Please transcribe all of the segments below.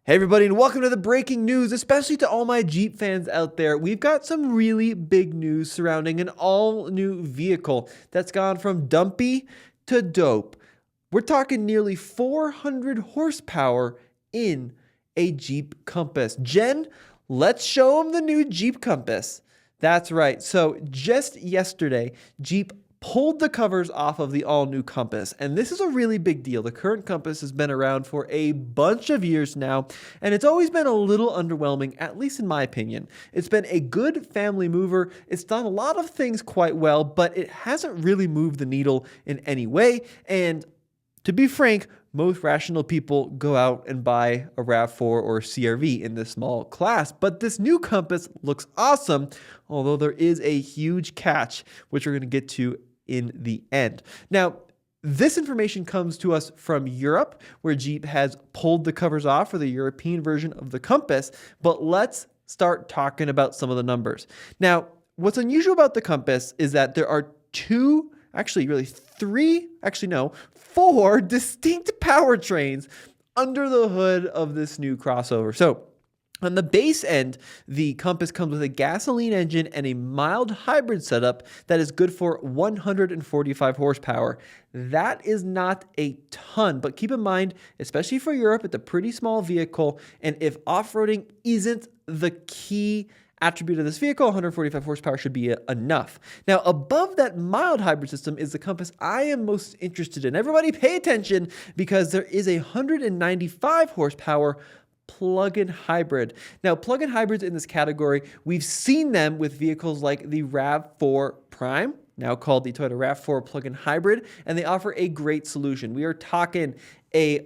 Hey everybody, and welcome to the breaking news, especially to all my Jeep fans out there. We've got some really big news surrounding an all-new vehicle that's gone from dumpy to dope. We're talking nearly 400 horsepower in a Jeep Compass. Jen, let's show them the new Jeep Compass. That's right. So just yesterday, Jeep pulled the covers off of the all-new Compass, and this is a really big deal. The current Compass has been around for a bunch of years now, and it's always been a little underwhelming, at least in my opinion. It's been a good family mover. It's done a lot of things quite well, but it hasn't really moved the needle in any way, and to be frank, most rational people go out and buy a RAV4 or CRV in this small class. But this new Compass looks awesome, although there is a huge catch, which we're going to get to in the end. Now, this information comes to us from Europe, where Jeep has pulled the covers off for the European version of the Compass. But let's start talking about some of the numbers. Now, what's unusual about the Compass is that there are four distinct powertrains under the hood of this new crossover. So on the base end, the Compass comes with a gasoline engine and a mild hybrid setup that is good for 145 horsepower. That is not a ton, but keep in mind, especially for Europe, it's a pretty small vehicle, and if off-roading isn't the key attribute of this vehicle, 145 horsepower should be enough. Now, above that mild hybrid system is the Compass I am most interested in. Everybody pay attention, because there is a 195 horsepower plug-in hybrid. Now, plug-in hybrids in this category, we've seen them with vehicles like the RAV4 Prime, now called the Toyota RAV4 plug-in hybrid, and they offer a great solution. We are talking a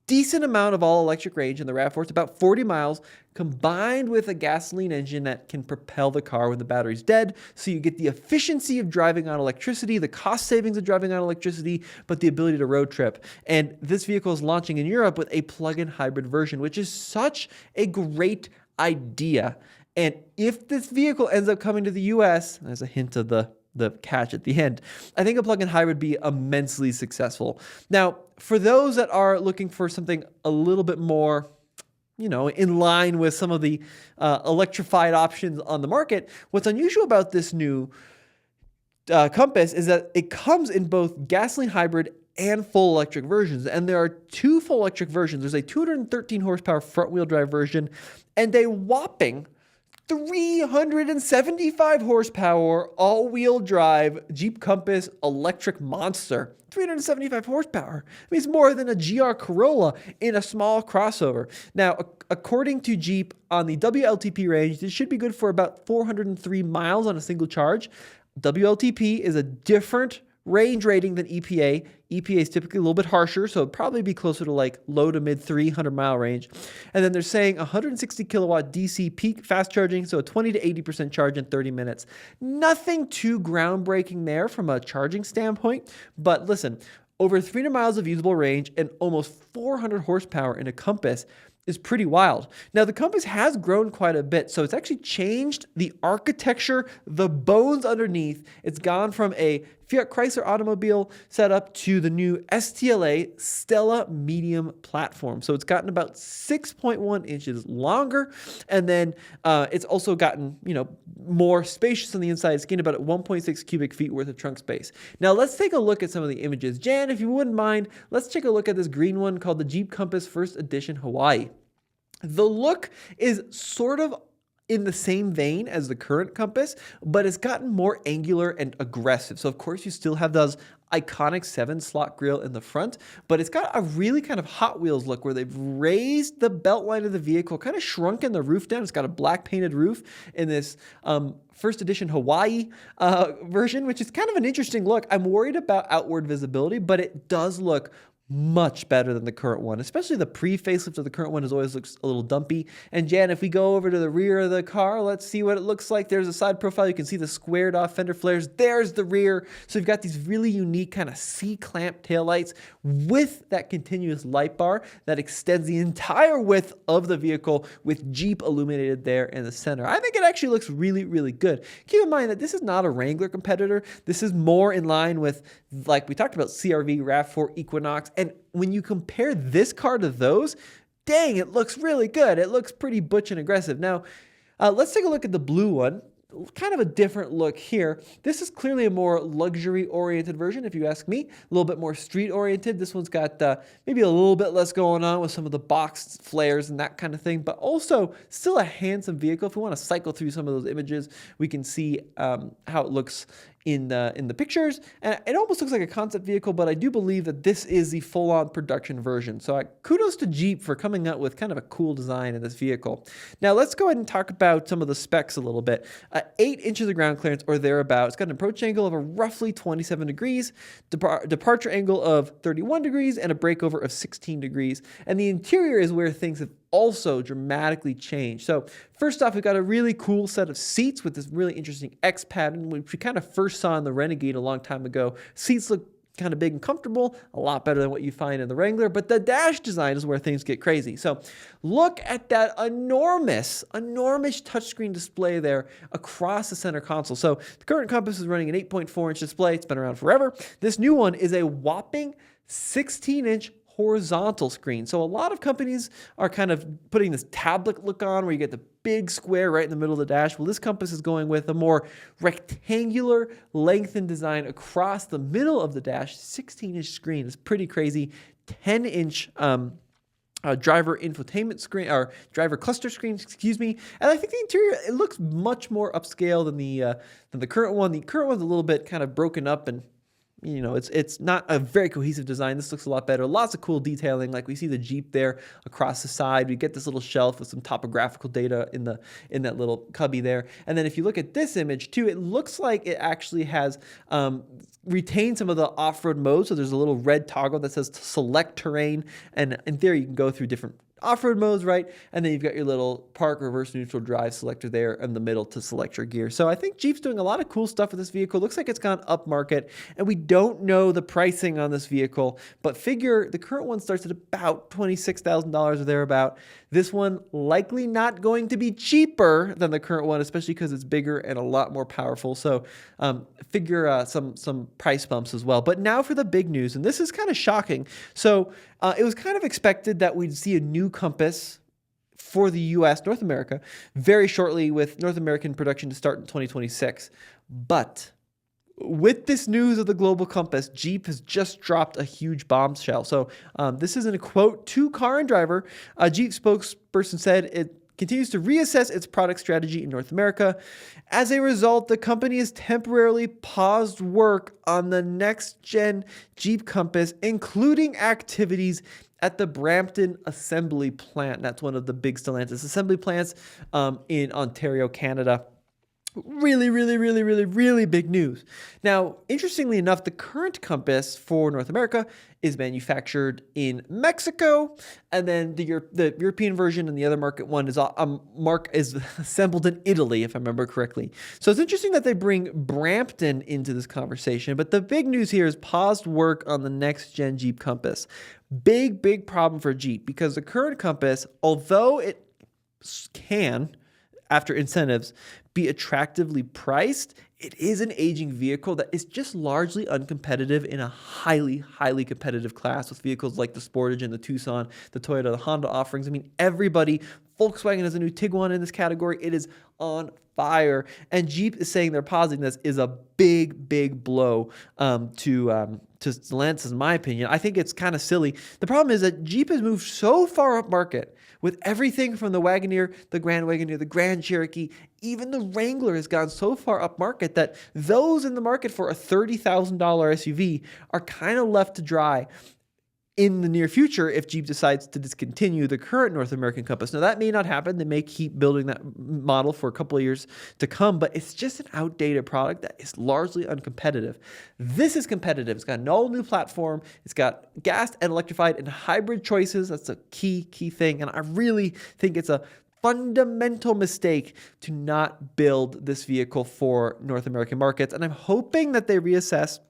decent amount of all-electric range in the RAV4. It's about 40 miles, combined with a gasoline engine that can propel the car when the battery's dead. So you get the efficiency of driving on electricity, the cost savings of driving on electricity, but the ability to road trip. And this vehicle is launching in Europe with a plug-in hybrid version, which is such a great idea. And if this vehicle ends up coming to the US, as a hint of the catch at the end, I think a plug-in hybrid would be immensely successful. Now, for those that are looking for something a little bit more, in line with some of the electrified options on the market, what's unusual about this new Compass is that it comes in both gasoline hybrid and full electric versions. And there are two full electric versions. There's a 213 horsepower front-wheel drive version and a whopping 375 horsepower all-wheel drive Jeep Compass electric monster. 375 horsepower. I mean, it's more than a GR Corolla in a small crossover. Now, according to Jeep, on the WLTP range, this should be good for about 403 miles on a single charge. WLTP is a different range rating than EPA. EPA is typically a little bit harsher, so it'd probably be closer to like low to mid 300 mile range. And then they're saying 160 kilowatt DC peak fast charging, so a 20 to 80% charge in 30 minutes. Nothing too groundbreaking there from a charging standpoint, but listen, over 300 miles of usable range and almost 400 horsepower in a Compass is pretty wild. Now, the Compass has grown quite a bit, so it's actually changed the architecture, the bones underneath. It's gone from a Fiat Chrysler automobile setup to the new STLA Stella medium platform. So it's gotten about 6.1 inches longer, and then it's also gotten, more spacious on the inside. It's gained about 1.6 cubic feet worth of trunk space. Now, let's take a look at some of the images. Jan, if you wouldn't mind, let's take a look at this green one called the Jeep Compass First Edition Hawaii. The look is sort of in the same vein as the current Compass, but it's gotten more angular and aggressive. So of course you still have those iconic 7-slot grille in the front, but it's got a really kind of Hot Wheels look where they've raised the belt line of the vehicle, kind of shrunken the roof down. It's got a black painted roof in this First Edition Hawaii version, which is kind of an interesting look. I'm worried about outward visibility, but it does look much better than the current one, especially the pre-facelift of the current one always looks a little dumpy. And Jan, if we go over to the rear of the car, let's see what it looks like. There's a side profile. You can see the squared off fender flares. There's the rear. So you've got these really unique kind of C-clamp taillights with that continuous light bar that extends the entire width of the vehicle with Jeep illuminated there in the center. I think it actually looks really, really good. Keep in mind that this is not a Wrangler competitor. This is more in line with, like we talked about, CRV, RAV4, Equinox. And when you compare this car to those, dang, it looks really good. It looks pretty butch and aggressive. Now, let's take a look at the blue one. Kind of a different look here. This is clearly a more luxury-oriented version, if you ask me. A little bit more street-oriented. This one's got maybe a little bit less going on with some of the boxed flares and that kind of thing, but also still a handsome vehicle. If we want to cycle through some of those images, we can see how it looks in the pictures. And it almost looks like a concept vehicle, but I do believe that this is the full-on production version. So kudos to Jeep for coming out with kind of a cool design in this vehicle. Now let's go ahead and talk about some of the specs a little bit. 8 inches of ground clearance or thereabouts. It's got an approach angle of a roughly 27 degrees, departure angle of 31 degrees, and a breakover of 16 degrees. And the interior is where things have also dramatically changed. So first off, we've got a really cool set of seats with this really interesting X pattern, which we kind of first saw in the Renegade a long time ago. Seats look kind of big and comfortable, a lot better than what you find in the Wrangler, but the dash design is where things get crazy. So look at that enormous touchscreen display there across the center console. So the current Compass is running an 8.4-inch display. It's been around forever. This new one is a whopping 16-inch horizontal screen. So a lot of companies are kind of putting this tablet look on where you get the big square right in the middle of the dash. Well, this Compass is going with a more rectangular lengthened design across the middle of the dash. 16-inch screen is pretty crazy. 10-inch driver infotainment screen, or driver cluster screen, excuse me. And I think the interior, it looks much more upscale than the current one. The current one's a little bit kind of broken up, and you know, it's not a very cohesive design. This looks a lot better. Lots of cool detailing. Like we see the Jeep there across the side. We get this little shelf with some topographical data in that little cubby there. And then if you look at this image too, it looks like it actually has retained some of the off-road modes. So there's a little red toggle that says select terrain. And in theory, you can go through different off-road modes, right? And then you've got your little park, reverse, neutral drive selector there in the middle to select your gear. So I think Jeep's doing a lot of cool stuff with this vehicle. Looks like it's gone up market, and we don't know the pricing on this vehicle, but figure the current one starts at about $26,000 or thereabout. This one likely not going to be cheaper than the current one, especially because it's bigger and a lot more powerful. So figure some price bumps as well. But now for the big news, and this is kind of shocking. So it was kind of expected that we'd see a new Compass for the US, North America, very shortly, with North American production to start in 2026. But with this news of the global Compass, Jeep has just dropped a huge bombshell. So this is in a quote to Car and Driver. A Jeep spokesperson said it continues to reassess its product strategy in North America. As a result, the company has temporarily paused work on the next-gen Jeep Compass, including activities at the Brampton assembly plant. That's one of the big Stellantis assembly plants in Ontario, Canada. Really big news. Now, interestingly enough, the current Compass for North America is manufactured in Mexico, and then the European version and the other market one is assembled in Italy, if I remember correctly. So it's interesting that they bring Brampton into this conversation, but the big news here is paused work on the next-gen Jeep Compass. Big problem for Jeep, because the current Compass, although it can, after incentives, be attractively priced, it is an aging vehicle that is just largely uncompetitive in a highly competitive class with vehicles like the Sportage and the Tucson, the Toyota, the Honda offerings. I mean, everybody, Volkswagen has a new Tiguan in this category. It is on fire. And Jeep is saying they're pausing this is a big blow to Stellantis, in my opinion. I think it's kind of silly. The problem is that Jeep has moved so far up market with everything from the Wagoneer, the Grand Wagoneer, the Grand Cherokee, even the Wrangler has gone so far up market that those in the market for a $30,000 SUV are kind of left to dry in the near future if Jeep decides to discontinue the current North American Compass. Now, that may not happen. They may keep building that model for a couple of years to come, but it's just an outdated product that is largely uncompetitive. This is competitive. It's got an all-new platform. It's got gas and electrified and hybrid choices. That's a key thing, and I really think it's a fundamental mistake to not build this vehicle for North American markets, and I'm hoping that they reassess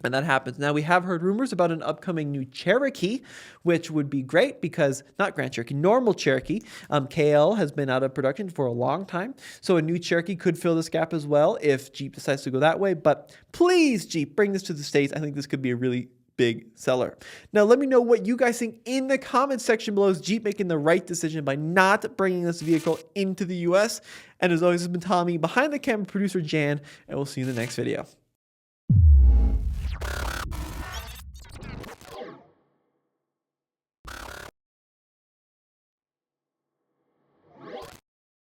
and that happens. Now, we have heard rumors about an upcoming new Cherokee, which would be great because, not Grand Cherokee, normal Cherokee. KL has been out of production for a long time. So a new Cherokee could fill this gap as well if Jeep decides to go that way. But please, Jeep, bring this to the States. I think this could be a really big seller. Now, let me know what you guys think in the comments section below. Is Jeep making the right decision by not bringing this vehicle into the US? And as always, it's been Tommy, behind the camera producer Jan, and we'll see you in the next video.